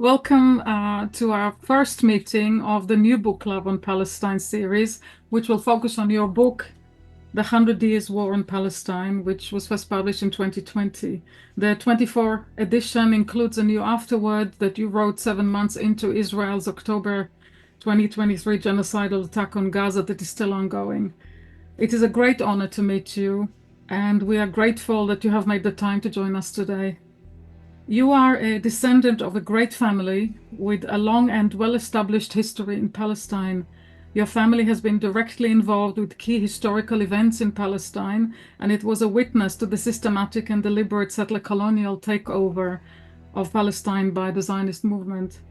Welcome to our first meeting of the new book club on Palestine series, which will focus on your book, The 100 Years War in Palestine, which was first published in 2020. The 24 edition includes a new afterword that you wrote 7 months into Israel's October 2023 genocidal attack on Gaza that is still ongoing. It is a great honor to meet you, and we are grateful that you have made the time to join us today. You are a descendant of a great family with a long and well-established history in Palestine. Your family has been directly involved with key historical events in Palestine, and it was a witness to the systematic and deliberate settler colonial takeover of Palestine by the Zionist movement.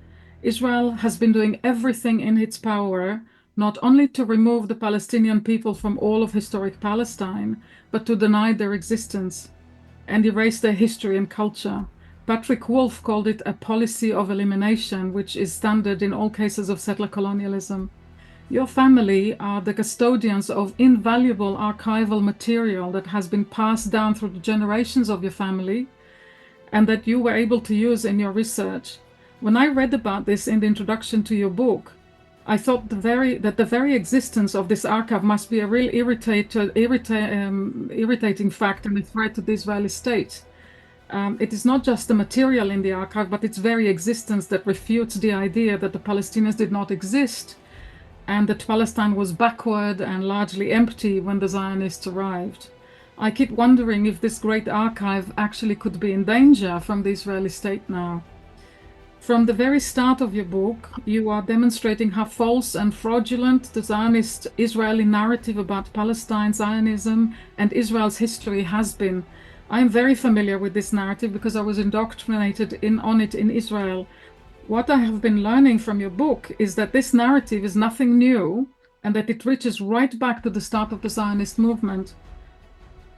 Israel has been doing everything in its power, not only to remove the Palestinian people from all of historic Palestine, but to deny their existence and erase their history and culture. Patrick Wolf called it a policy of elimination, which is standard in all cases of settler colonialism. Your family are the custodians of invaluable archival material that has been passed down through the generations of your family and that you were able to use in your research. When I read about this in the introduction to your book, I thought that the very existence of this archive must be a real irritating fact and a threat to the Israeli state. It is not just the material in the archive, but its very existence that refutes the idea that the Palestinians did not exist and that Palestine was backward and largely empty when the Zionists arrived. I keep wondering if this great archive actually could be in danger from the Israeli state now. From the very start of your book, you are demonstrating how false and fraudulent the Zionist Israeli narrative about Palestine, Zionism, and Israel's history has been. I am very familiar with this narrative because I was indoctrinated on it in Israel. What I have been learning from your book is that this narrative is nothing new and that it reaches right back to the start of the Zionist movement.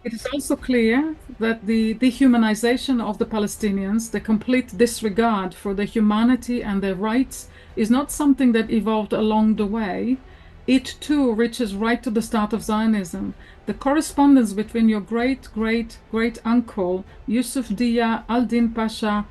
It is also clear that the dehumanization of the Palestinians, the complete disregard for their humanity and their rights, is not something that evolved along the way. It too reaches right to the start of Zionism. The correspondence between your great-great-great-uncle Yusuf Dia al-Din Pasha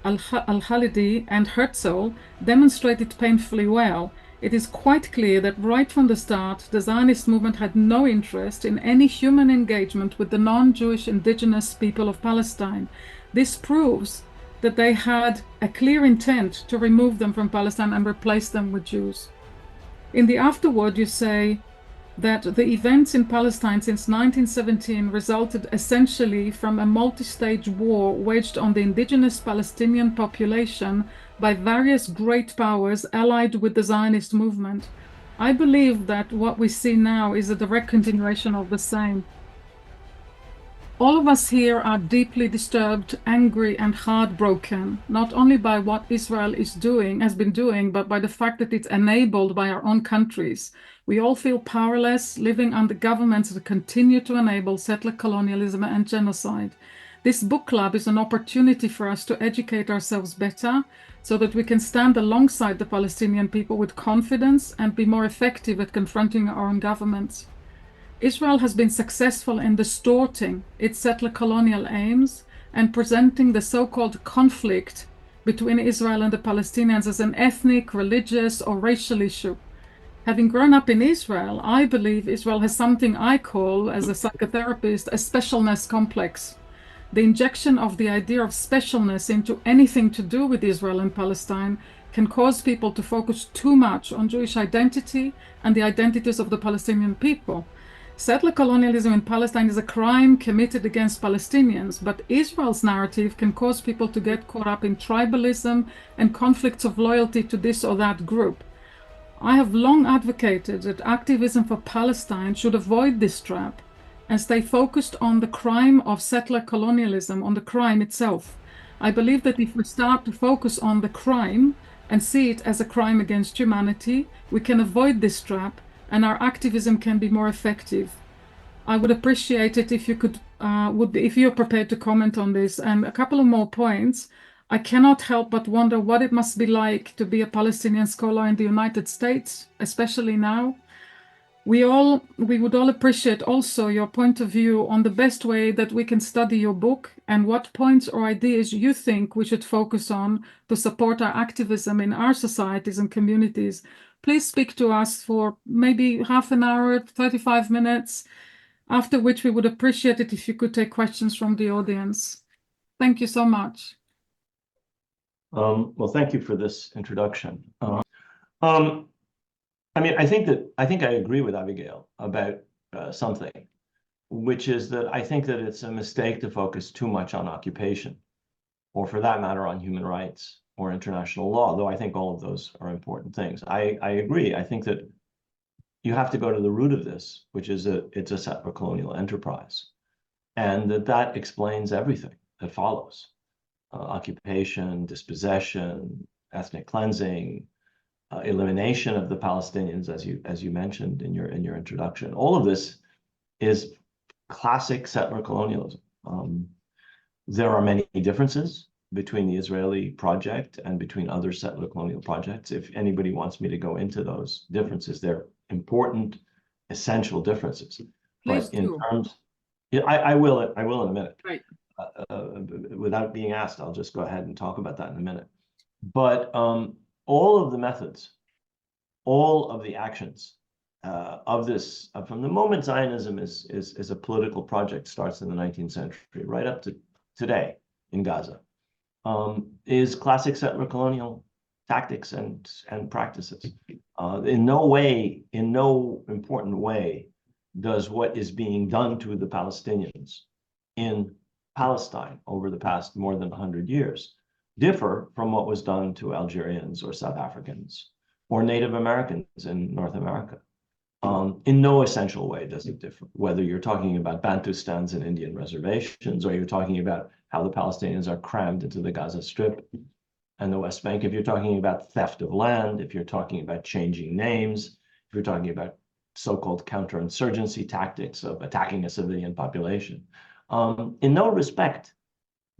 al-Khalidi and Herzl demonstrate it painfully well. It is quite clear that right from the start, the Zionist movement had no interest in any human engagement with the non-Jewish indigenous people of Palestine. This proves that they had a clear intent to remove them from Palestine and replace them with Jews. In the afterword, you say that the events in Palestine since 1917 resulted essentially from a multi-stage war waged on the indigenous Palestinian population by various great powers allied with the Zionist movement. I believe that what we see now is a direct continuation of the same. All of us here are deeply disturbed, angry, and heartbroken, not only by what Israel has been doing, but by the fact that it's enabled by our own countries. We all feel powerless, living under governments that continue to enable settler colonialism and genocide. This book club is an opportunity for us to educate ourselves better so that we can stand alongside the Palestinian people with confidence and be more effective at confronting our own governments. Israel has been successful in distorting its settler colonial aims and presenting the so-called conflict between Israel and the Palestinians as an ethnic, religious, or racial issue. Having grown up in Israel, I believe Israel has something I call, as a psychotherapist, a specialness complex. The injection of the idea of specialness into anything to do with Israel and Palestine can cause people to focus too much on Jewish identity and the identities of the Palestinian people. Settler colonialism in Palestine is a crime committed against Palestinians, but Israel's narrative can cause people to get caught up in tribalism and conflicts of loyalty to this or that group. I have long advocated that activism for Palestine should avoid this trap and stay focused on the crime of settler colonialism, on the crime itself. I believe that if we start to focus on the crime and see it as a crime against humanity, we can avoid this trap and our activism can be more effective. I would appreciate it if you could, if you're prepared to comment on this. And a couple of more points. I cannot help but wonder what it must be like to be a Palestinian scholar in the United States, especially now. We would all appreciate also your point of view on the best way that we can study your book and what points or ideas you think we should focus on to support our activism in our societies and communities. Please speak to us for maybe half an hour, 35 minutes, after which we would appreciate it if you could take questions from the audience. Thank you so much. Well, thank you for this introduction. I mean, I think I agree with Abigail about something, which is that I think that it's a mistake to focus too much on occupation, or for that matter, on human rights or international law, though I think all of those are important things. I agree. I think that you have to go to the root of this, which is it's a settler colonial enterprise, and that explains everything that follows. Occupation, dispossession, ethnic cleansing, elimination of the Palestinians, as you mentioned in your introduction. All of this is classic settler colonialism. There are many differences between the Israeli project and between other settler colonial projects. If anybody wants me to go into those differences, they're important, essential differences. Please but in do. terms, yeah, I will in a minute. Right. Without being asked, I'll just go ahead and talk about that in a minute. But all of the methods, all of the actions of this, from the moment Zionism is a political project, starts in the 19th century, right up to today in Gaza, is classic settler colonial tactics and practices. In no important way does what is being done to the Palestinians in Palestine over the past more than 100 years differ from what was done to Algerians or South Africans or Native Americans in North America. In no essential way does it differ, whether you're talking about Bantustans and Indian reservations, or you're talking about how the Palestinians are crammed into the Gaza Strip and the West Bank, if you're talking about theft of land, if you're talking about changing names, if you're talking about so-called counterinsurgency tactics of attacking a civilian population. In no respect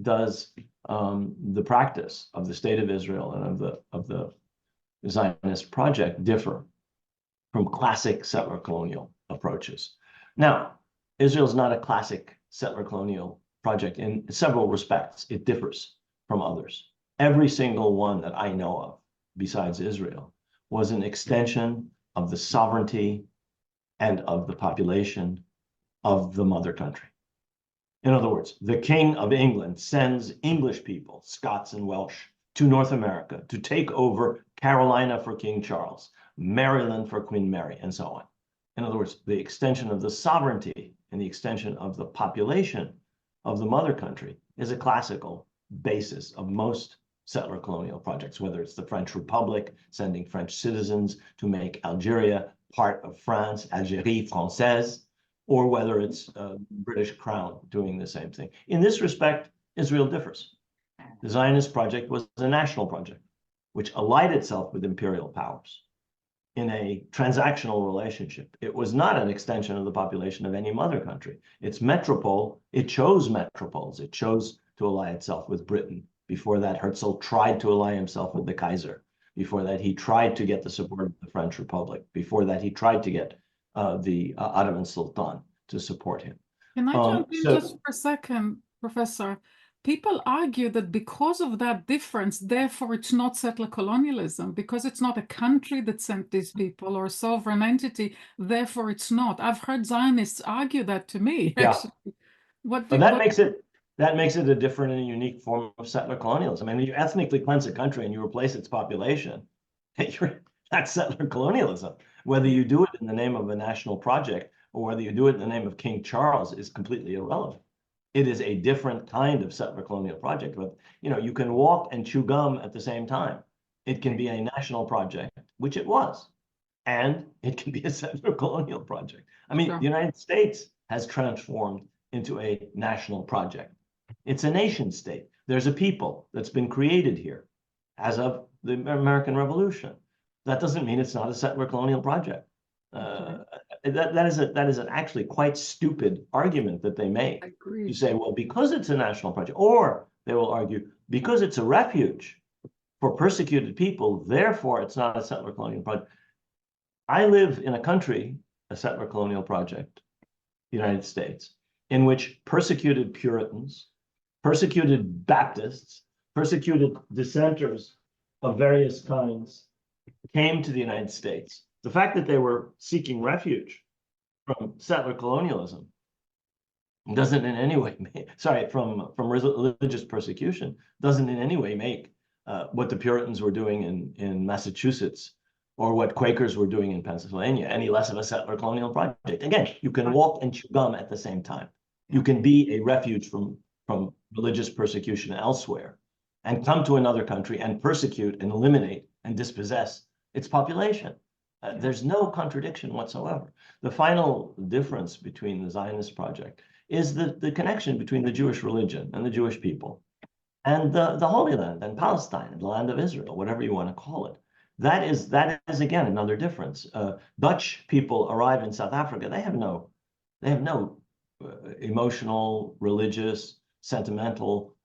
does the practice of the State of Israel and of the Zionist project differ from classic settler colonial approaches. Now, Israel is not a classic settler colonial project in several respects. It differs from others. Every single one that I know of, besides Israel, was an extension of the sovereignty and of the population of the mother country. In other words, the King of England sends English people, Scots and Welsh, to North America to take over Carolina for King Charles, Maryland for Queen Mary, and so on. In other words, the extension of the sovereignty and the extension of the population of the mother country is a classical basis of most settler colonial projects, whether it's the French Republic sending French citizens to make Algeria part of France, Algérie française, or whether it's British Crown doing the same thing. In this respect, Israel differs. The Zionist project was a national project, which allied itself with imperial powers in a transactional relationship. It was not an extension of the population of any mother country. Its metropole, it chose metropoles. It chose to ally itself with Britain. Before that, Herzl tried to ally himself with the Kaiser. Before that, he tried to get the support of the French Republic. Before that, he tried to get the Ottoman Sultan to support him. Can I jump in just for a second, Professor? People argue that because of that difference, therefore it's not settler colonialism, because it's not a country that sent these people or a sovereign entity, therefore it's not. I've heard Zionists argue that to me. Yeah. But that makes it a different and unique form of settler colonialism. I mean, you ethnically cleanse a country and you replace its population, that's settler colonialism. Whether you do it in the name of a national project or whether you do it in the name of King Charles is completely irrelevant. It is a different kind of settler colonial project. But you can walk and chew gum at the same time. It can be a national project, which it was, and it can be a settler colonial project. I mean, the United States has transformed into a national project. It's a nation state. There's a people that's been created here as of the American Revolution. That doesn't mean it's not a settler colonial project. That is an actually quite stupid argument that they make. You say, well, because it's a national project, or they will argue, because it's a refuge for persecuted people, therefore it's not a settler colonial project. I live in a country a settler colonial project, the United States, in which persecuted Puritans, persecuted Baptists, persecuted dissenters of various kinds came to the United States. The fact that they were seeking refuge from settler colonialism doesn't in any way from religious persecution, doesn't in any way make what the Puritans were doing in Massachusetts or what Quakers were doing in Pennsylvania any less of a settler colonial project. Again, you can walk and chew gum at the same time. You can be a refuge from religious persecution elsewhere and come to another country and persecute and eliminate and dispossess its population. There's no contradiction whatsoever. The final difference between the Zionist project is the connection between the Jewish religion and the Jewish people and the Holy Land and Palestine and the land of Israel, whatever you want to call it. That is again another difference. Dutch people arrive in South Africa. They have no emotional, religious, sentimental,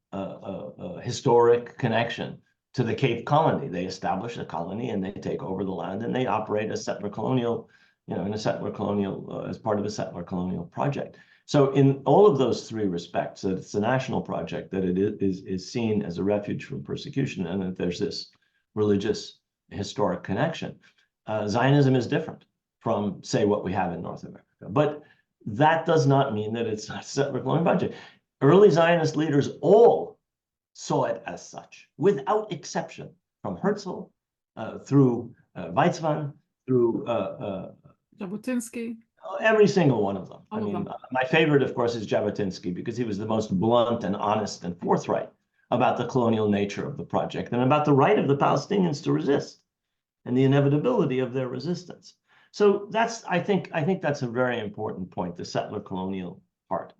historic connection to the Cape Colony. They establish a colony and they take over the land and they operate as settler colonial, in a settler colonial, as part of a settler colonial project. So in all of those three respects, that it's a national project, that it is seen as a refuge from persecution, and that there's this religious historic connection. Zionism is different from, say, what we have in North America. But that does not mean that it's not a settler colonial project. Early Zionist leaders all saw it as such, without exception, from Herzl through Weizmann, through Jabotinsky. Every single one of them. My favorite, of course, is Jabotinsky, because he was the most blunt and honest and forthright about the colonial nature of the project and about the right of the Palestinians to resist and the inevitability of their resistance. So I think that's a very important point, the settler colonial part.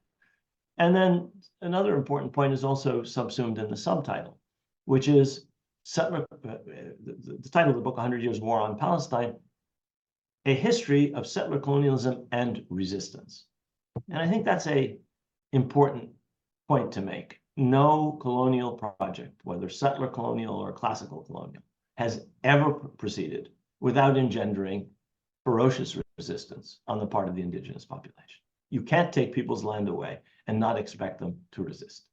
And then another important point is also subsumed in the subtitle, which is the title of the book, 100 Years War on Palestine, a history of settler colonialism and resistance. And I think that's an important point to make. No colonial project, whether settler colonial or classical colonial, has ever proceeded without engendering ferocious resistance on the part of the indigenous population. You can't take people's land away and not expect them to resist.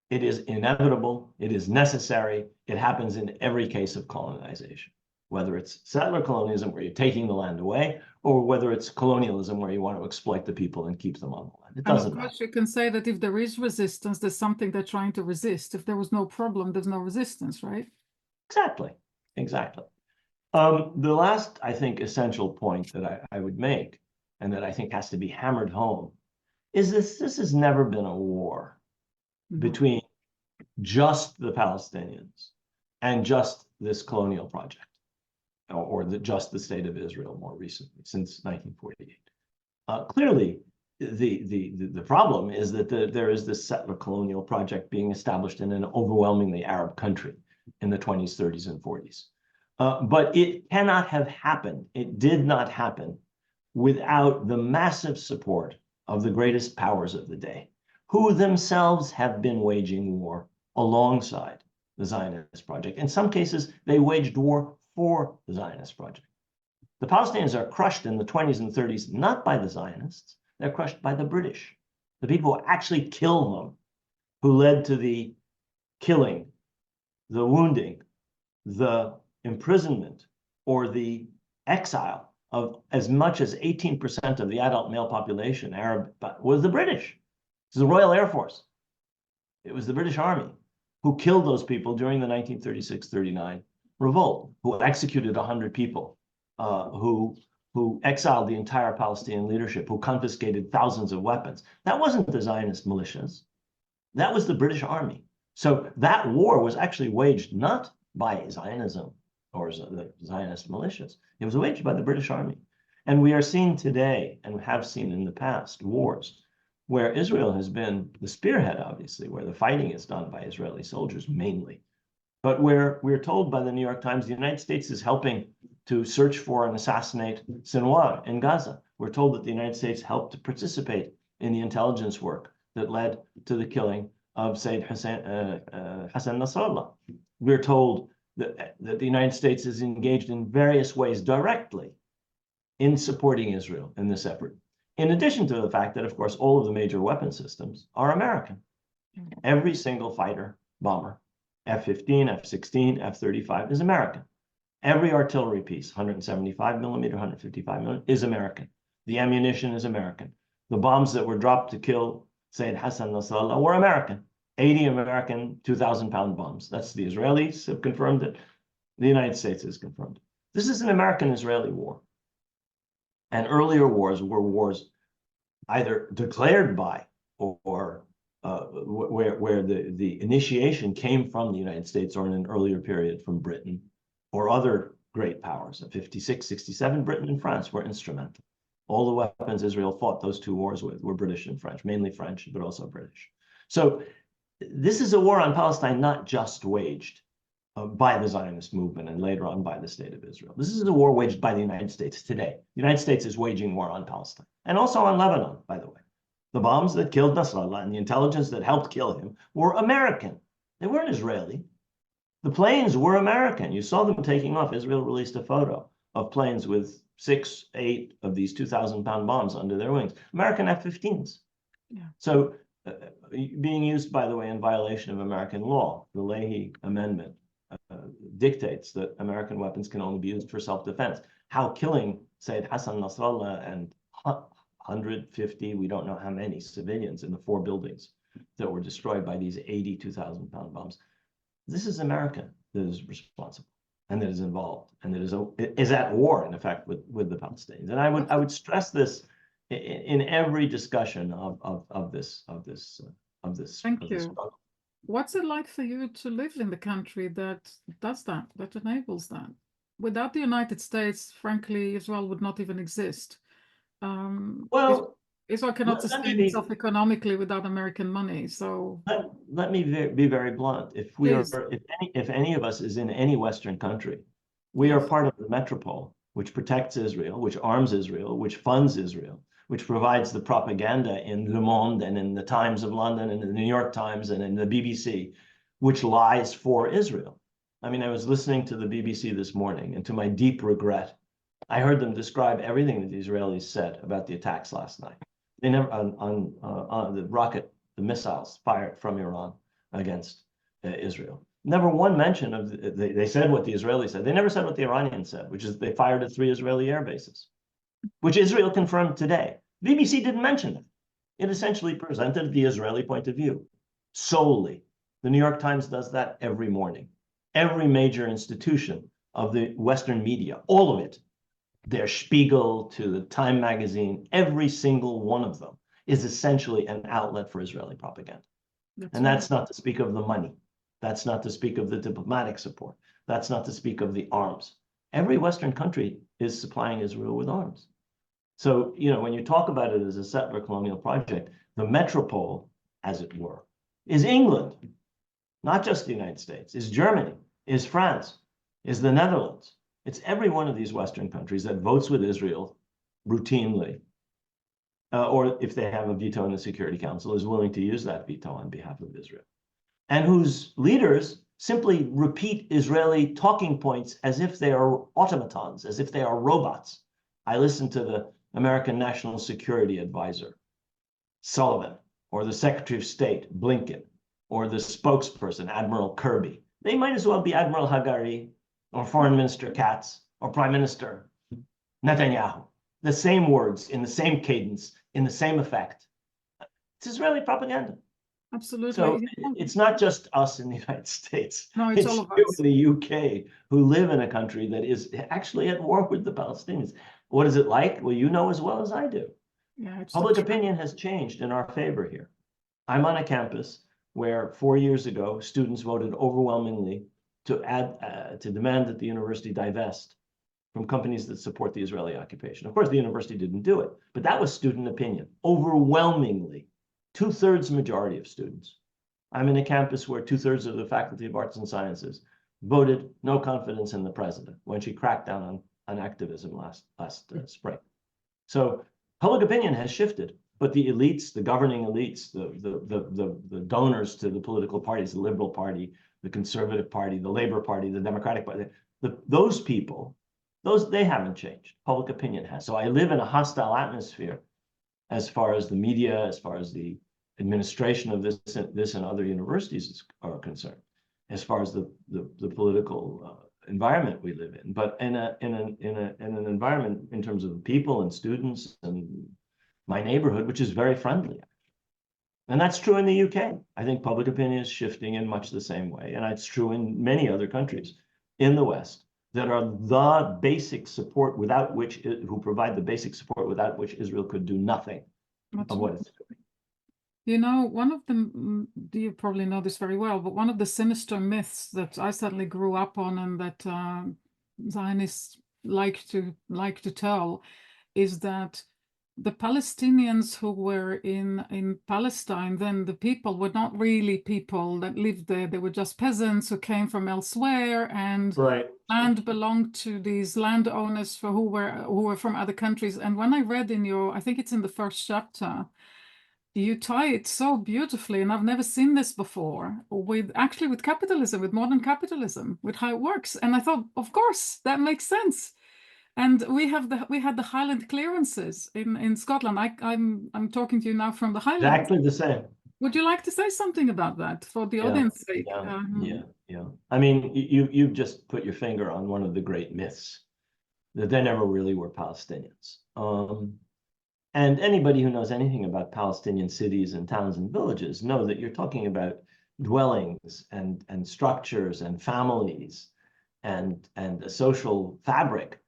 It is inevitable, it is necessary, it happens in every case of colonization, whether it's settler colonialism where you're taking the land away, or whether it's colonialism where you want to exploit the people and keep them on the land. It doesn't matter. You can say that if there is resistance, there's something they're trying to resist. If there was no problem, there's no resistance, right? Exactly. The last, I think, essential point that I would make, and that I think has to be hammered home, is this has never been a war between just the Palestinians and just this colonial project, or just the state of Israel more recently, since 1948. Clearly, the problem is that there is this settler colonial project being established in an overwhelmingly Arab country in the 20s, 30s, and 40s. But it cannot have happened. It did not happen without the massive support of the greatest powers of the day, who themselves have been waging war alongside the Zionist project. In some cases, they waged war for the Zionist project. The Palestinians are crushed in the 20s and 30s, not by the Zionists, they're crushed by the British, the people who actually killed them, who led to the killing, the wounding, the imprisonment, or the exile of as much as 18% of the adult male population, Arab, was the British. It was the Royal Air Force. It was the British Army who killed those people during the 1936-39 revolt, who executed 100 people, who exiled the entire Palestinian leadership, who confiscated thousands of weapons. That wasn't the Zionist militias. That was the British Army. So that war was actually waged not by Zionism or the Zionist militias. It was waged by the British Army. And we are seeing today, and have seen in the past, wars where Israel has been the spearhead, obviously, where the fighting is done by Israeli soldiers mainly, but where we're told by the New York Times the United States is helping to search for and assassinate Sinwar in Gaza. We're told that the United States helped to participate in the intelligence work that led to the killing of Sayyid Hassan Nasrallah. We're told that the United States is engaged in various ways directly in supporting Israel in this effort. In addition to the fact that, of course, all of the major weapon systems are American. Every single fighter, bomber, F-15, F-16, F-35 is American. Every artillery piece, 175 millimeter, 155 millimeter, is American. The ammunition is American. The bombs that were dropped to kill Sayyid Hassan Nasrallah were American. 80 American 2,000-pound bombs. That's the Israelis have confirmed it. The United States has confirmed it. This is an American-Israeli war. And earlier wars were wars either declared by or where the initiation came from the United States or in an earlier period from Britain or other great powers. In 56, 67, Britain and France were instrumental. All the weapons Israel fought those two wars with were British and French, mainly French, but also British. So this is a war on Palestine not just waged by the Zionist movement and later on by the State of Israel. This is a war waged by the United States today. The United States is waging war on Palestine and also on Lebanon, by the way. The bombs that killed Nasrallah and the intelligence that helped kill him were American. They weren't Israeli. The planes were American. You saw them taking off. Israel released a photo of planes with 6, 8 of these 2,000-pound bombs under their wings. American F-15s. Yeah. So being used, by the way, in violation of American law. The Leahy Amendment dictates that American weapons can only be used for self-defense. How killing Sayyid Hassan Nasrallah and 150, we don't know how many civilians in the 4 buildings that were destroyed by these 80 2,000-pound bombs. This is America that is responsible and that is involved and that is at war, in effect, with the Palestinians. And I would stress this in every discussion of this Thank you. struggle. What's it like for you to live in the country that does that, that enables that? Without the United States, frankly, Israel would not even exist. Well, Israel cannot sustain itself economically without American money. So let me be very blunt. If any of us is in any Western country, we are part of the metropole, which protects Israel, which arms Israel, which funds Israel, which provides the propaganda in Le Monde and in the Times of London and in the New York Times and in the BBC, which lies for Israel. I mean, I was listening to the BBC this morning, and to my deep regret, I heard them describe everything that the Israelis said about the attacks last night. They never on the missiles fired from Iran against Israel. Never one mention of they said what the Israelis said. They never said what the Iranians said, which is they fired at 3 Israeli air bases, which Israel confirmed today. BBC didn't mention that. It essentially presented the Israeli point of view solely. The New York Times does that every morning. Every major institution of the Western media, all of it, Der Spiegel to the Time magazine, every single one of them is essentially an outlet for Israeli propaganda. That's not to speak of the money. That's not to speak of the diplomatic support. That's not to speak of the arms. Every Western country is supplying Israel with arms. So, when you talk about it as a settler colonial project, the metropole, as it were, is England, not just the United States, is Germany, is France, is the Netherlands. It's every one of these Western countries that votes with Israel routinely, or if they have a veto in the Security Council, is willing to use that veto on behalf of Israel, and whose leaders simply repeat Israeli talking points as if they are automatons, as if they are robots. I listened to the American National Security Advisor, Sullivan, or the Secretary of State, Blinken, or the spokesperson, Admiral Kirby. They might as well be Admiral Hagari, or Foreign Minister Katz, or Prime Minister Netanyahu. The same words, in the same cadence, in the same effect. It's Israeli propaganda. Absolutely. So it's not just us in the United States. No, it's all of us. In the UK who live in a country that is actually at war with the Palestinians. What is it like? Well, you know as well as I do. Yeah, Public opinion has changed in our favor here. I'm on a campus where 4 years ago, students voted overwhelmingly to demand that the university divest from companies that support the Israeli occupation. Of course, the university didn't do it, but that was student opinion, overwhelmingly. 2/3 majority of students. I'm in a campus where 2/3 of the Faculty of Arts and Sciences voted no confidence in the president when she cracked down on activism last spring. So public opinion has shifted, but the elites, the governing elites, the donors to the political parties, the Liberal Party, the Conservative Party, the Labor Party, the Democratic Party, those people they haven't changed. Public opinion has. So I live in a hostile atmosphere as far as the media, as far as the administration of this and other universities are concerned, as far as the political environment we live in. But in an environment in terms of people and students and my neighborhood, which is very friendly. And that's true in the UK. I think public opinion is shifting in much the same way. And it's true in many other countries in the West that are the basic support without which, who provide the basic support without which Israel could do nothing of what it's doing. You know, one of the, you probably know this very well, but one of the sinister myths that I certainly grew up on and that Zionists like to tell is that the Palestinians who were in Palestine, then the people were not really people that lived there. They were just peasants who came from elsewhere, and right. land belonged to these landowners who were from other countries. And when I read in your, I think it's in the first chapter, you tie it so beautifully, and I've never seen this before, with capitalism, with modern capitalism, with how it works. And I thought, of course, that makes sense. And we had the Highland clearances in Scotland. I'm talking to you now from the Highlands. Exactly the same. Would you like to say something about that for the audience's sake? Yeah. I mean, you've just put your finger on one of the great myths, that there never really were Palestinians. And anybody who knows anything about Palestinian cities and towns and villages know that you're talking about dwellings and structures and families and a social fabric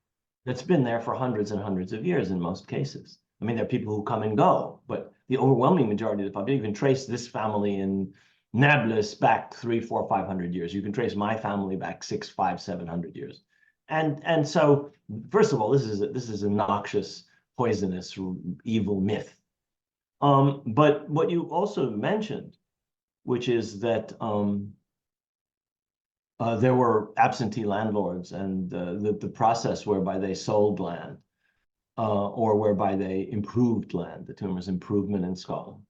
that's been there for hundreds and hundreds of years in most cases. I mean, there are people who come and go, but the overwhelming majority of the population, you can trace this family in Nablus back 300, 400, 500 years. You can trace my family back 600, 500, 700 years. And so, first of all, this is a noxious, poisonous, evil myth. But what you also mentioned, which is that there were absentee landlords, and the process whereby they sold land or whereby they improved land, the term was improvement in Scotland,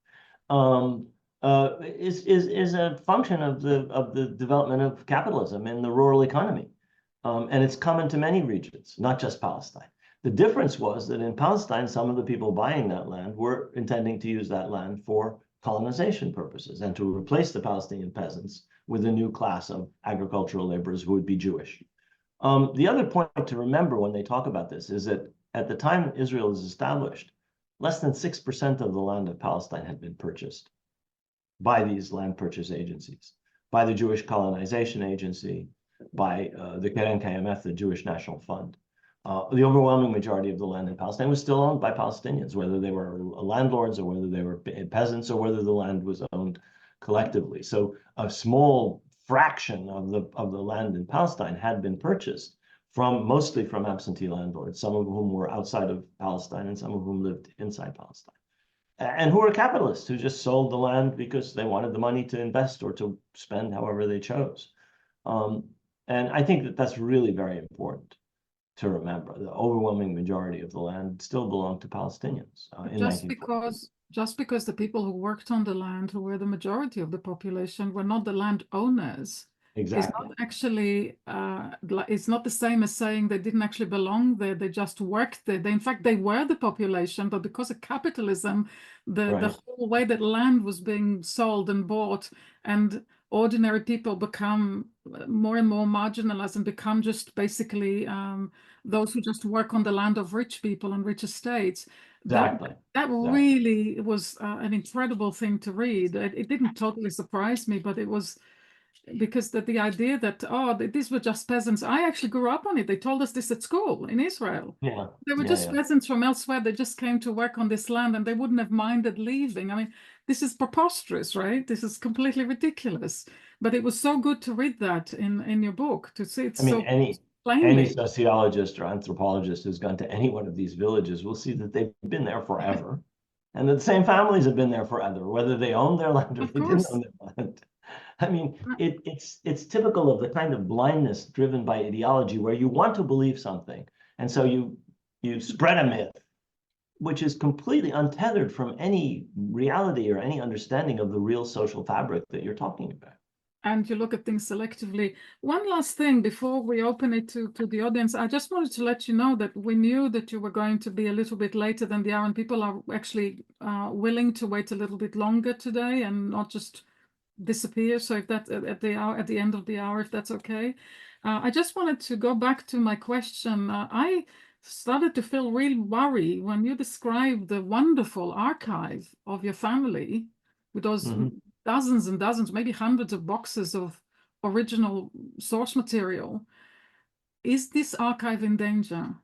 is a function of the development of capitalism in the rural economy. And it's common to many regions, not just Palestine. The difference was that in Palestine, some of the people buying that land were intending to use that land for colonization purposes and to replace the Palestinian peasants with a new class of agricultural laborers who would be Jewish. The other point to remember when they talk about this is that at the time Israel is established, less than 6% of the land of Palestine had been purchased by these land purchase agencies, by the Jewish Colonization Agency, by the Keren Kayemet, the Jewish National Fund. The overwhelming majority of the land in Palestine was still owned by Palestinians, whether they were landlords or whether they were peasants or whether the land was owned collectively. So a small fraction of the land in Palestine had been purchased mostly from absentee landlords, some of whom were outside of Palestine and some of whom lived inside Palestine, and who were capitalists who just sold the land because they wanted the money to invest or to spend however they chose. And I think that that's really very important to remember. The overwhelming majority of the land still belonged to Palestinians in 1940. Just because the people who worked on the land, who were the majority of the population, were not the landowners. Exactly. It's not actually, it's not the same as saying they didn't actually belong there. They just worked there. In fact, they were the population, but because of capitalism, the whole way that land was being sold and bought, and ordinary people become more and more marginalized and become just basically those who just work on the land of rich people and rich estates. Exactly. That really was an incredible thing to read. It didn't totally surprise me, but it was because the idea that, these were just peasants. I actually grew up on it. They told us this at school in Israel. Yeah. They were just peasants from elsewhere. They just came to work on this land and they wouldn't have minded leaving. I mean, this is preposterous, right? This is completely ridiculous. But it was so good to read that in your book, to see it so plainly. Any sociologist or anthropologist who's gone to any one of these villages will see that they've been there forever. And that the same families have been there forever, whether they owned their land or they didn't own their land. I mean, it's typical of the kind of blindness driven by ideology where you want to believe something. And so you spread a myth, which is completely untethered from any reality or any understanding of the real social fabric that you're talking about. and you look at things selectively. One last thing before we open it to the audience, I just wanted to let you know that we knew that you were going to be a little bit later than the hour, and people are actually willing to wait a little bit longer today and not just disappear. So if that at the end of the hour, if that's okay. I just wanted to go back to my question. I started to feel real worry when you described the wonderful archive of your family with those dozens and dozens, maybe hundreds of boxes of original source material. Is this archive in danger?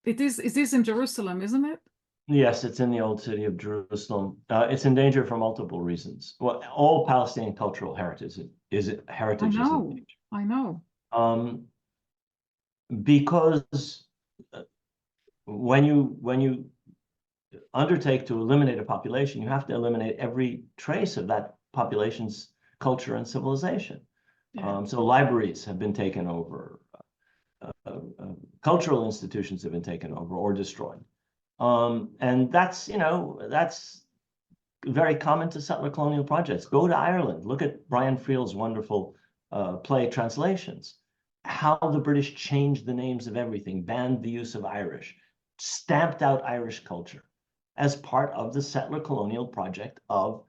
It is in Jerusalem, isn't it? Yes, it's in the old city of Jerusalem. It's in danger for multiple reasons. Well, all Palestinian cultural heritage is in danger. I know. Because when you undertake to eliminate a population, you have to eliminate every trace of that population's culture and civilization. Yeah. So libraries have been taken over, cultural institutions have been taken over or destroyed. And that's very common to settler colonial projects. Go to Ireland, look at Brian Friel's wonderful play translations. How the British changed the names of everything, banned the use of Irish, stamped out Irish culture as part of the settler colonial project of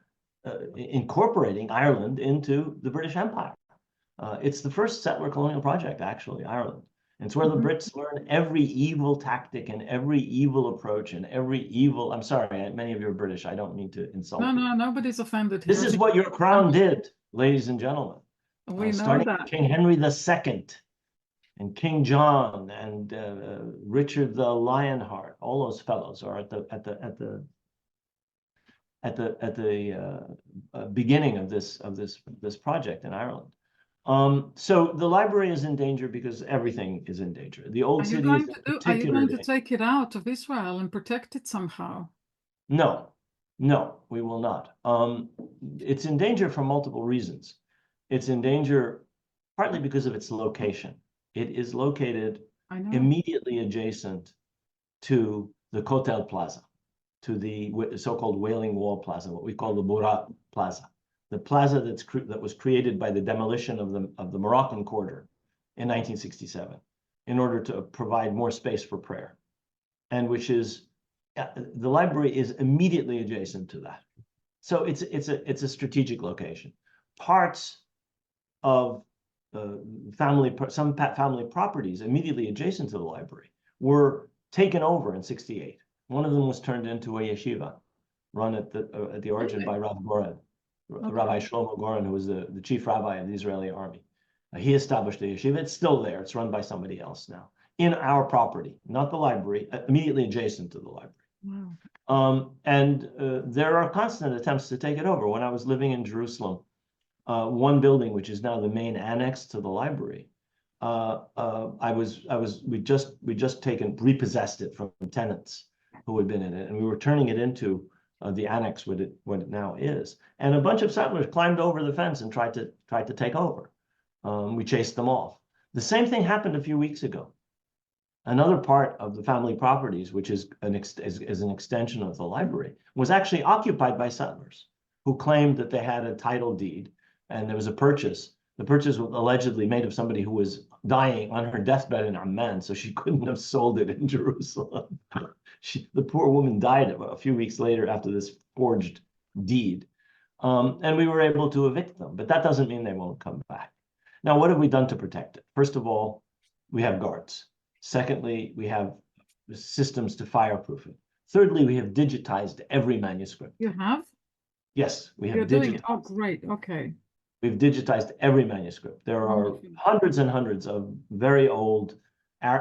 incorporating Ireland into the British Empire. It's the first settler colonial project, actually, Ireland. And it's where the Brits learn every evil tactic and every evil approach and every evil. I'm sorry, many of you are British. I don't mean to insult you. No, nobody's offended here. This is what your crown did, ladies and gentlemen. We know starting that. with King Henry II and King John and Richard the Lionheart, all those fellows are at the beginning of this project in Ireland. So the library is in danger because everything is in danger. The old city is in particular. Are you going to take it out of Israel and protect it somehow? No, we will not. It's in danger for multiple reasons. It's in danger partly because of its location. It is located immediately adjacent to the Kotel Plaza, to the so-called Wailing Wall Plaza, what we call the Murat Plaza, the plaza that was created by the demolition of the Moroccan quarter in 1967 in order to provide more space for prayer, and which is the library is immediately adjacent to that. So it's a strategic location. Parts of some family properties immediately adjacent to the library were taken over in '68. One of them was turned into a yeshiva, run at the origin by Rabbi Shlomo Goren, who was the chief rabbi of the Israeli army. He established a yeshiva. It's still there. It's run by somebody else now, in our property, not the library, immediately adjacent to the library. Wow. There are constant attempts to take it over. When I was living in Jerusalem, one building, which is now the main annex to the library, we just repossessed it from tenants who had been in it, and we were turning it into the annex, what it now is. And a bunch of settlers climbed over the fence and tried to take over. We chased them off. The same thing happened a few weeks ago. Another part of the family properties, which is an extension of the library, was actually occupied by settlers who claimed that they had a title deed and there was a purchase. The purchase was allegedly made of somebody who was dying on her deathbed in Amman, so she couldn't have sold it in Jerusalem. The poor woman died a few weeks later after this forged deed. And we were able to evict them, but that doesn't mean they won't come back. Now, what have we done to protect it? First of all, we have guards. Secondly, we have systems to fireproof it. Thirdly, we have digitized every manuscript. You have? Yes, we have You're doing it. digitized. Oh, great. Okay. We've digitized every manuscript. There are hundreds and hundreds of very old,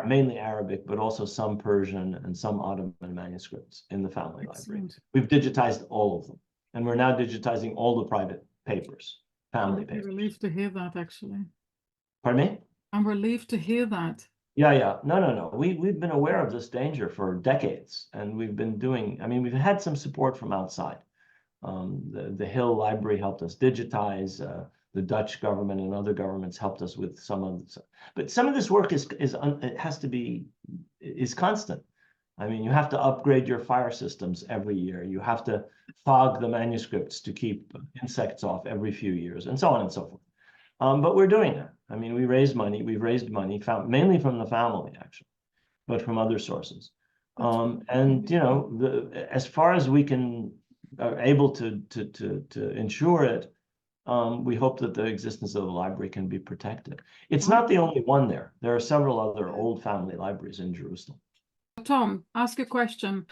mainly Arabic, but also some Persian and some Ottoman manuscripts in the family library. We've digitized all of them. And we're now digitizing all the private papers, family papers. I'm relieved to hear that, actually. Pardon me? I'm relieved to hear that. Yeah. No. We've been aware of this danger for decades, and we've had some support from outside. The Hill Library helped us digitize. The Dutch government and other governments helped us with some of this. But some of this work is constant. I mean, you have to upgrade your fire systems every year. You have to fog the manuscripts to keep insects off every few years, and so on and so forth. But we're doing that. I mean, we raised money. We've raised money, mainly from the family, actually, but from other sources. And as far as we can are able to ensure it, we hope that the existence of the library can be protected. It's not the only one there. There are several other old family libraries in Jerusalem. Tom, ask a question.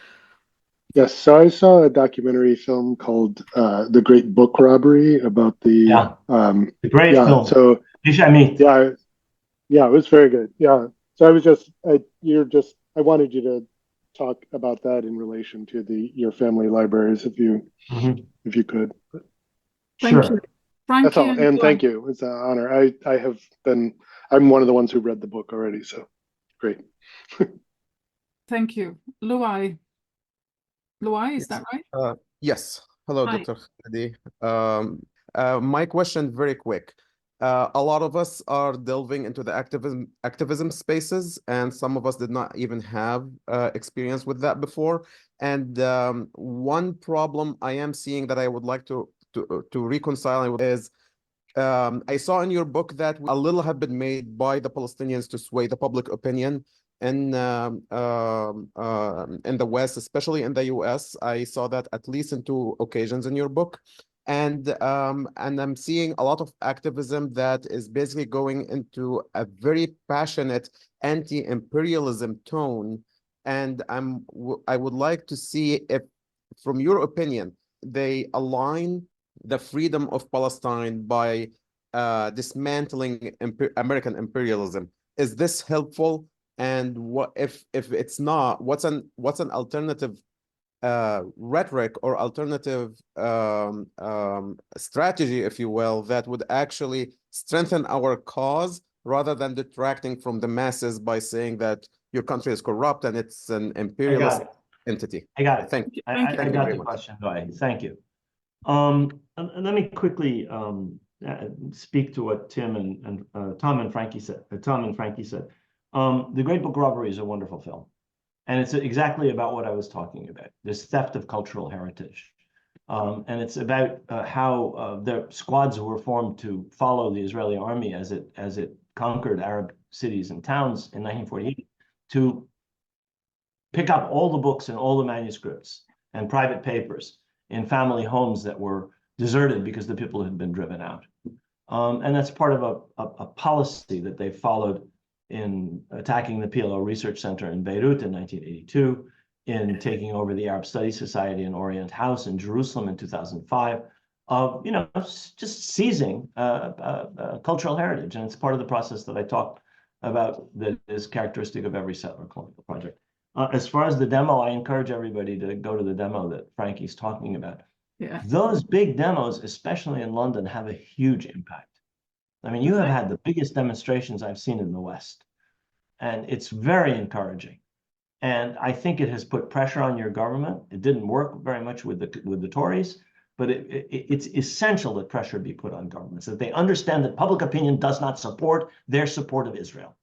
Yes, so I saw a documentary film called The Great Book Robbery about the the great film. So yeah, it was very good. Yeah. So I was I wanted you to talk about that in relation to your family libraries if you could. Thank you. Frankie, that's all. And thank you. It's an honor. I'm one of the ones who read the book already, so great. Thank you. Luai, is that right? Yes. Hello, Hi. Dr. Khalidi. My question, very quick. A lot of us are delving into the activism spaces, and some of us did not even have experience with that before. And one problem I am seeing that I would like to reconcile is I saw in your book that a little had been made by the Palestinians to sway the public opinion in the West, especially in the US. I saw that at least in 2 occasions in your book. And I'm seeing a lot of activism that is basically going into a very passionate anti-imperialism tone. And I would like to see if, from your opinion, they align the freedom of Palestine by dismantling American imperialism. Is this helpful? And what if it's not? What's an alternative rhetoric or alternative strategy, if you will, that would actually strengthen our cause rather than detracting from the masses by saying that your country is corrupt and it's an imperialist entity? I got it. Thank you. I got the question. Thank you. Let me quickly speak to what Tom and Frankie said. The Great Book Robbery is a wonderful film. And it's exactly about what I was talking about, this theft of cultural heritage. And it's about how the squads were formed to follow the Israeli army as it conquered Arab cities and towns in 1948 to pick up all the books and all the manuscripts and private papers in family homes that were deserted because the people had been driven out. And that's part of a policy that they followed in attacking the PLO Research Center in Beirut in 1982, in taking over the Arab Studies Society in Orient House in Jerusalem in 2005, of just seizing cultural heritage. And it's part of the process that I talked about that is characteristic of every settler colonial project. As far as the demo, I encourage everybody to go to the demo that Frankie's talking about. Yeah. Those big demos, especially in London, have a huge impact. I mean, you have had the biggest demonstrations I've seen in the West, and it's very encouraging. And I think it has put pressure on your government. It didn't work very much with the Tories, but it's essential that pressure be put on governments, that they understand that public opinion does not support their support of Israel.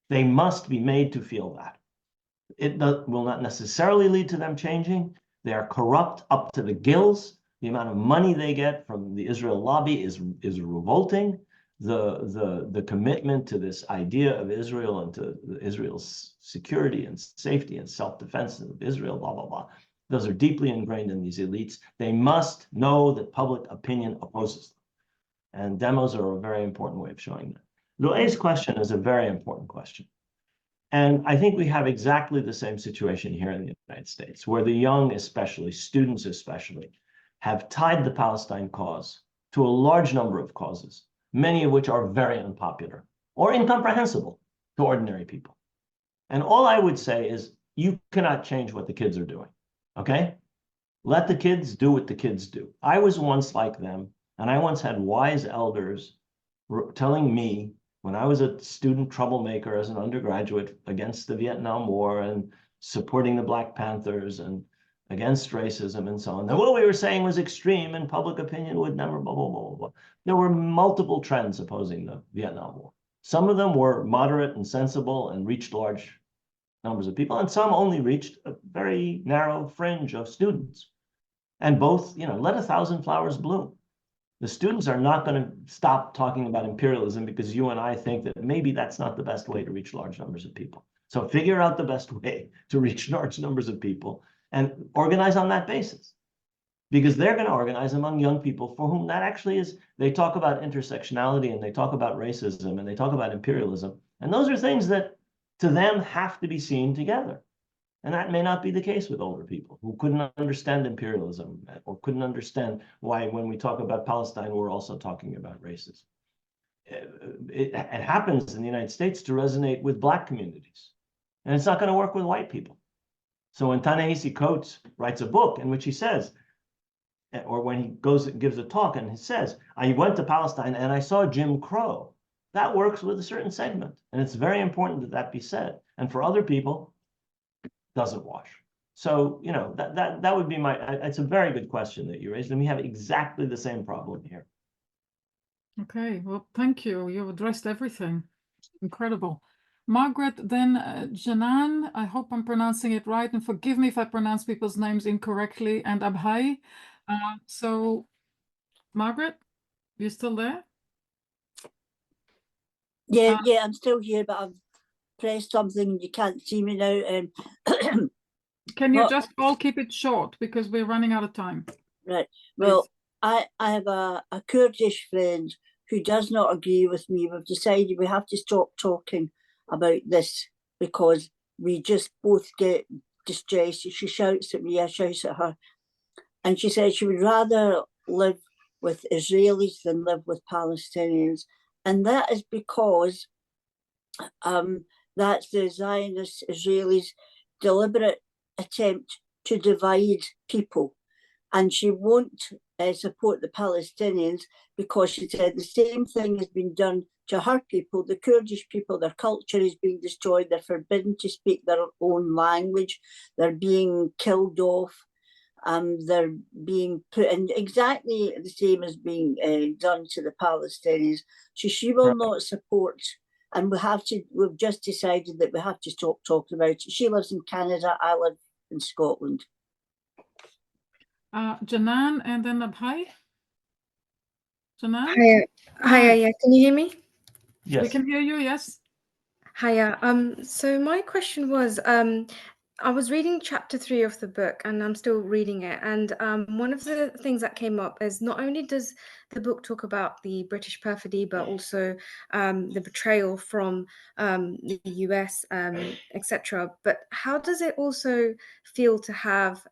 They must be made to feel that. It will not necessarily lead to them changing. They are corrupt up to the gills. The amount of money they get from the Israel lobby is revolting. The commitment to this idea of Israel and to Israel's security and safety and self-defense of Israel, blah, blah, blah. Those are deeply ingrained in these elites. They must know that public opinion opposes them. And demos are a very important way of showing that. Luay's question is a very important question. And I think we have exactly the same situation here in the United States, where the young especially, students especially, have tied the Palestine cause to a large number of causes, many of which are very unpopular or incomprehensible to ordinary people. And all I would say is you cannot change what the kids are doing, okay? Let the kids do what the kids do. I was once like them, and I once had wise elders telling me when I was a student troublemaker as an undergraduate against the Vietnam War and supporting the Black Panthers and against racism and so on, that what we were saying was extreme and public opinion would never blah, blah, blah, blah, blah. There were multiple trends opposing the Vietnam War. Some of them were moderate and sensible and reached large numbers of people, and some only reached a very narrow fringe of students. And both, let 1,000 flowers bloom. The students are not going to stop talking about imperialism because you and I think that maybe that's not the best way to reach large numbers of people. So figure out the best way to reach large numbers of people and organize on that basis. Because they're going to organize among young people for whom that actually is, they talk about intersectionality and they talk about racism and they talk about imperialism. And those are things that to them have to be seen together. And that may not be the case with older people who couldn't understand imperialism or couldn't understand why when we talk about Palestine, we're also talking about racism. It happens in the United States to resonate with Black communities. And it's not going to work with white people. So when Ta-Nehisi Coates writes a book in which he says, or when he goes and gives a talk and he says, I went to Palestine and I saw Jim Crow, that works with a certain segment. And it's very important that that be said. And for other people, doesn't wash. So, that would be it's a very good question that you raised. And we have exactly the same problem here. Okay, well, thank you. You've addressed everything. Incredible. Margaret, then Janan, I hope I'm pronouncing it right, and forgive me if I pronounce people's names incorrectly, and Abhay. So, Margaret, you still there? Yeah, I'm still here, but I've pressed something and you can't see me now. Can you just all keep it short because we're running out of time? Right. Well, I have a Kurdish friend who does not agree with me. We've decided we have to stop talking about this because we just both get distressed. She shouts at me, I shout at her. And she said she would rather live with Israelis than live with Palestinians. And that is because that's the Zionist Israelis' deliberate attempt to divide people. And she won't support the Palestinians because she said the same thing has been done to her people, the Kurdish people. Their culture is being destroyed. They're forbidden to speak their own language. They're being killed off. They're being put in exactly the same as being done to the Palestinians. So she will not support, and we've just decided that we have to stop talking about it. She lives in Canada, I live in Scotland. Janan and then Abhay. Janan? Hiya, yeah, can you hear me? Yes. We can hear you, yes. Hiya. So my question was, I was reading chapter 3 of the book and I'm still reading it. And one of the things that came up is not only does the book talk about the British perfidy, but also the betrayal from the US, etc. But how does it also feel to have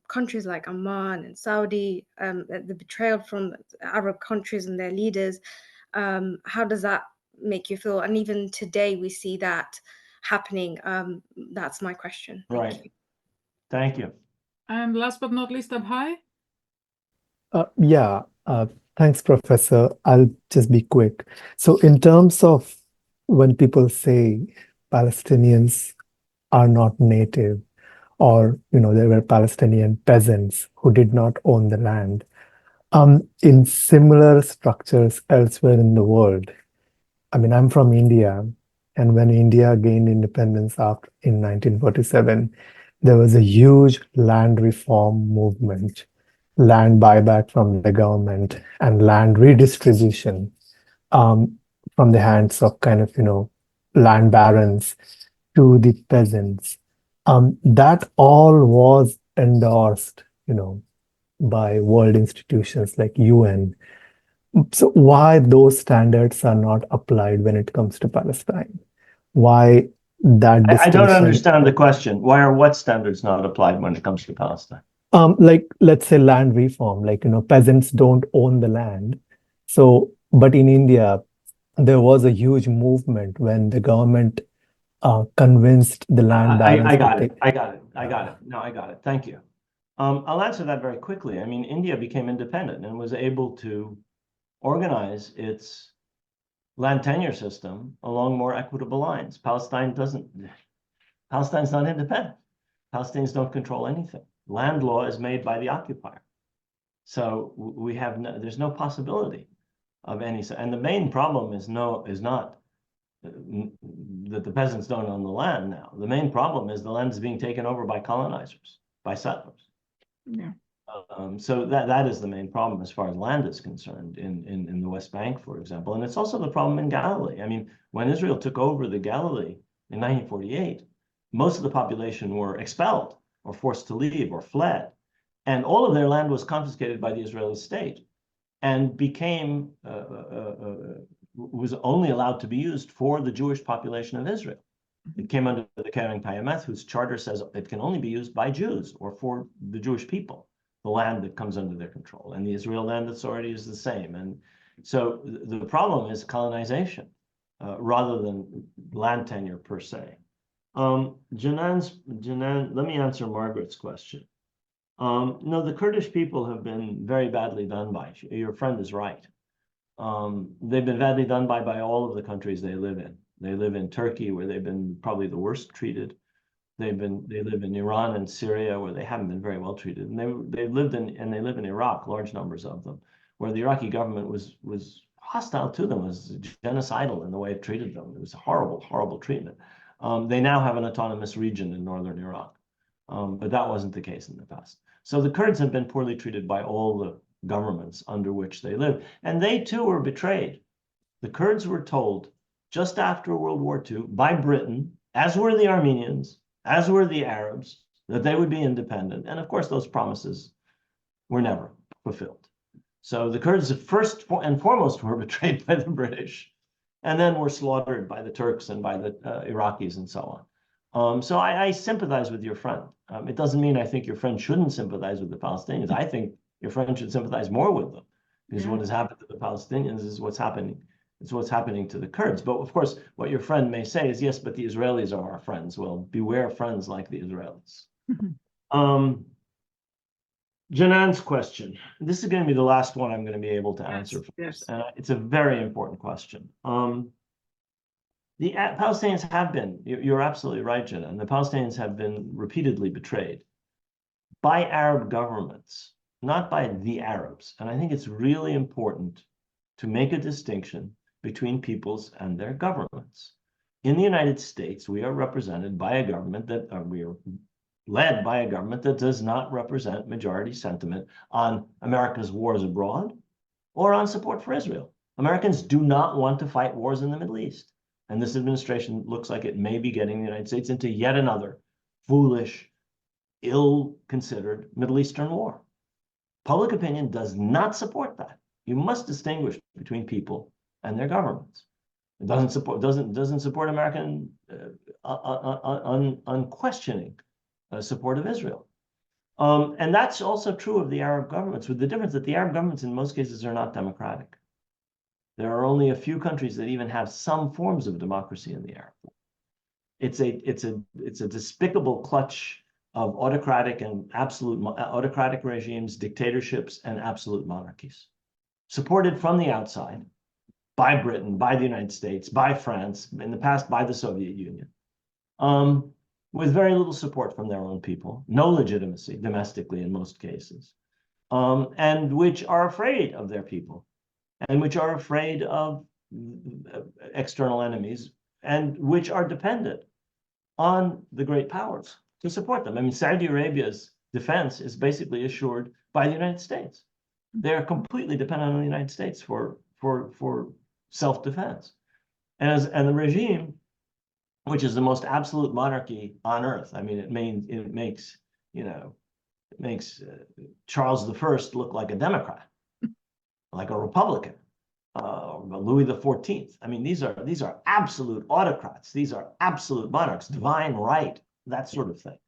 countries like Oman and Saudi, the betrayal from Arab countries and their leaders? How does that make you feel? And even today we see that happening. That's my question. Thank you. Thank you. And last but not least, Abhay. Thanks, Professor. I'll just be quick. So in terms of when people say Palestinians are not native, or there were Palestinian peasants who did not own the land, in similar structures elsewhere in the world. I mean, I'm from India, and when India gained independence in 1947, there was a huge land reform movement, land buyback from the government, and land redistribution from the hands of land barons to the peasants. That all was endorsed, by world institutions like UN. So why those standards are not applied when it comes to Palestine? Why that I don't distinction? understand the question. Why are what standards not applied when it comes to Palestine? Like, let's say land reform, peasants don't own the land. So, but in India, there was a huge movement when the government convinced the land barons. I got it. No, I got it. Thank you. I'll answer that very quickly. I mean, India became independent and was able to organize its land tenure system along more equitable lines. Palestine's not independent. Palestinians don't control anything. Land law is made by the occupier. So we have there's no possibility of any, and the main problem is not the that the peasants don't own the land now. The main problem is the land is being taken over by colonizers, by settlers. Yeah. So that is the main problem as far as land is concerned in the West Bank, for example. And it's also the problem in Galilee. I mean, when Israel took over the Galilee in 1948, most of the population were expelled or forced to leave or fled. And all of their land was confiscated by the Israeli state and became, was only allowed to be used for the Jewish population of Israel. It came under the Keren Kayameth, whose charter says it can only be used by Jews or for the Jewish people, the land that comes under their control. And the Israel land authority is the same. And so the problem is colonization rather than land tenure per se. Janan, let me answer Margaret's question. No, the Kurdish people have been very badly done by. Your friend is right. They've been badly done by all of the countries they live in. They live in Turkey, where they've been probably the worst treated. They live in Iran and Syria, where they haven't been very well treated. And they live in Iraq, large numbers of them, where the Iraqi government was hostile to them, was genocidal in the way it treated them. It was horrible, horrible treatment. They now have an autonomous region in northern Iraq, but that wasn't the case in the past. So the Kurds have been poorly treated by all the governments under which they live, and they too were betrayed. The Kurds were told just after World War II by Britain, as were the Armenians, as were the Arabs, that they would be independent. And of course, those promises were never fulfilled. So the Kurds first and foremost were betrayed by the British, and then were slaughtered by the Turks and by the Iraqis and so on. So I sympathize with your friend. It doesn't mean I think your friend shouldn't sympathize with the Palestinians. I think your friend should sympathize more with them, because what has happened to the Palestinians is what's happening. It's what's happening to the Kurds. But of course, what your friend may say is, yes, but the Israelis are our friends. Well, beware friends like the Israelis. Janan's question. This is going to be the last one I'm going to be able to answer. Yes. And it's a very important question. The Palestinians have been, you're absolutely right, Janan, the Palestinians have been repeatedly betrayed by Arab governments, not by the Arabs. And I think it's really important to make a distinction between peoples and their governments. In the United States, we are represented by a government that, we are led by a government that does not represent majority sentiment on America's wars abroad or on support for Israel. Americans do not want to fight wars in the Middle East. And this administration looks like it may be getting the United States into yet another foolish, ill-considered Middle Eastern war. Public opinion does not support that. You must distinguish between people and their governments. It doesn't support American unquestioning support of Israel. And that's also true of the Arab governments, with the difference that the Arab governments in most cases are not democratic. There are only a few countries that even have some forms of democracy in the Arab world. It's a despicable clutch of autocratic and autocratic regimes, dictatorships, and absolute monarchies, supported from the outside by Britain, by the United States, by France, in the past by the Soviet Union, with very little support from their own people, no legitimacy domestically in most cases, and which are afraid of their people, and which are afraid of external enemies, and which are dependent on the great powers to support them. I mean, Saudi Arabia's defense is basically assured by the United States. They're completely dependent on the United States for self-defense. And the regime, which is the most absolute monarchy on earth, I mean, it makes Charles I look like a Democrat, like a Republican, Louis XIV. I mean, these are absolute autocrats. These are absolute monarchs, divine right, that sort of thing.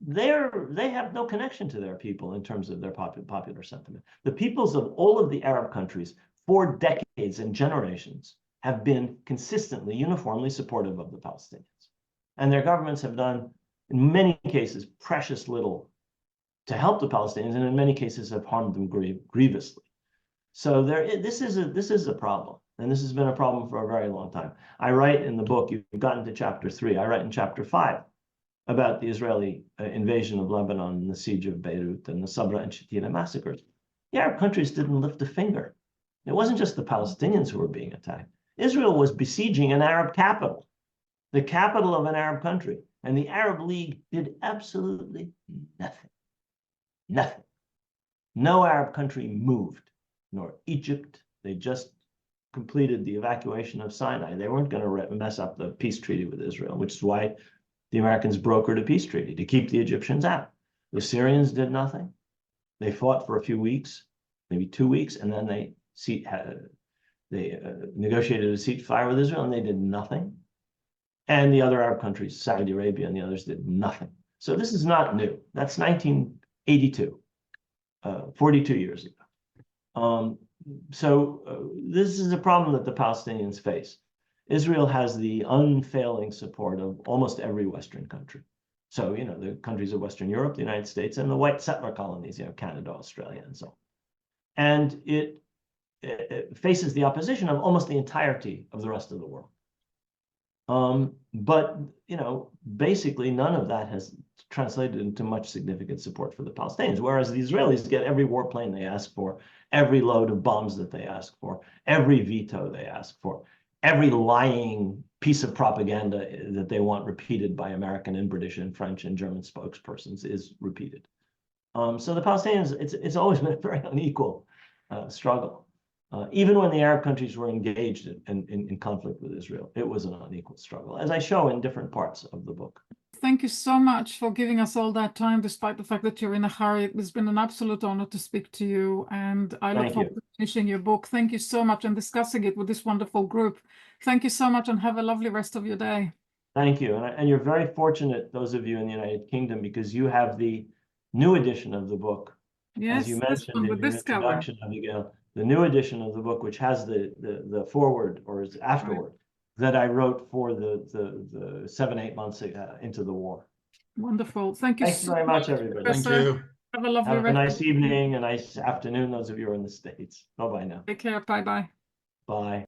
They have no connection to their people in terms of their popular sentiment. The peoples of all of the Arab countries for decades and generations have been consistently, uniformly supportive of the Palestinians. And their governments have done, in many cases, precious little to help the Palestinians, and in many cases have harmed them grievously. So this is a problem, and this has been a problem for a very long time. I write in the book, you've gotten to chapter 3, I write in chapter 5 about the Israeli invasion of Lebanon and the siege of Beirut and the Sabra and Shatila massacres. The Arab countries didn't lift a finger. It wasn't just the Palestinians who were being attacked. Israel was besieging an Arab capital, the capital of an Arab country. And the Arab League did absolutely nothing. Nothing. No Arab country moved, nor Egypt. They just completed the evacuation of Sinai. They weren't going to mess up the peace treaty with Israel, which is why the Americans brokered a peace treaty to keep the Egyptians out. The Syrians did nothing. They fought for a few weeks, maybe 2 weeks, and then they negotiated a ceasefire with Israel, and they did nothing. And the other Arab countries, Saudi Arabia and the others, did nothing. So this is not new. That's 1982, 42 years ago. This is a problem that the Palestinians face. Israel has the unfailing support of almost every Western country. So, you know, the countries of Western Europe, the United States, and the white settler colonies, you know, Canada, Australia, and so on. And it faces the opposition of almost the entirety of the rest of the world. But, you know, basically none of that has translated into much significant support for the Palestinians, whereas the Israelis get every warplane they ask for, every load of bombs that they ask for, every veto they ask for, every lying piece of propaganda that they want repeated by American and British and French and German spokespersons is repeated. So the Palestinians, it's always been a very unequal struggle. Even when the Arab countries were engaged in conflict with Israel, it was an unequal struggle, as I show in different parts of the book. Thank you so much for giving us all that time, despite the fact that you're in a hurry. It's been an absolute honor to speak to you, and I look forward to finishing your book. Thank you so much, and discussing it with this wonderful group. Thank you so much, and have a lovely rest of your day. Thank you, and you're very fortunate, those of you in the United Kingdom, because you have the new edition of the book. Yes, as you mentioned in your introduction, Abigail, the new edition of the book, which has the foreword, or is afterword, that I wrote for the 7-8 months into the war. Wonderful. Thank you so very much, everybody. Professor. Thank you. Have a lovely Have a nice evening, a nice afternoon, those of you who are in the States. Bye-bye now. Take care. Bye-bye. Bye.